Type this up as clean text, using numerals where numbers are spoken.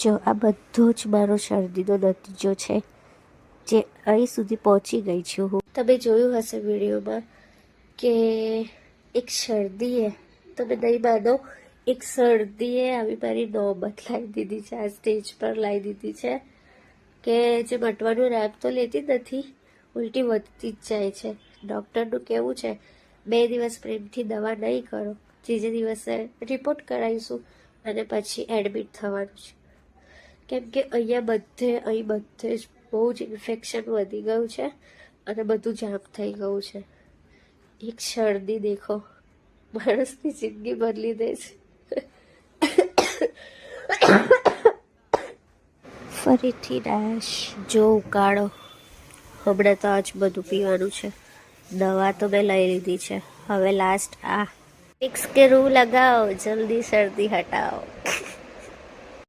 જો આ બધો જ મારો શરદીનો નતીજો છે, જે અહીં સુધી પહોંચી ગઈ છું હું. તમે જોયું હશે વિડીયોમાં કે એક શરદીએ, તમે નહીં માનો, એક શરદીએ આવી મારી નોબત લાવી દીધી છે, આ સ્ટેજ પર લાવી દીધી છે કે જે મટવાનું નામ તો લેતી નથી, ઉલટી વધતી જ જાય છે. ડૉક્ટરનું કહેવું છે 2 દિવસ પ્રેમથી દવા નહીં કરો, ત્રીજે દિવસે રિપોર્ટ કરાવીશું અને પછી એડમિટ થવાનું છે. કેમ કે અહીં બધે જ બહુ જ ઇન્ફેક્શન વધી ગયું છે અને બધું જામ થઈ ગયું છે. એક શરદી દેખો માણસની જિંદગી બદલી દે છે. ફરીથી ડેશ જો ઉકાળો. હમણાં તો આજ બધું પીવાનું છે. દવા તો મેં લઈ લીધી છે, હવે લાસ્ટ આ વિક્સ કે રૂ લગાવો, જલ્દી શરદી હટાવો.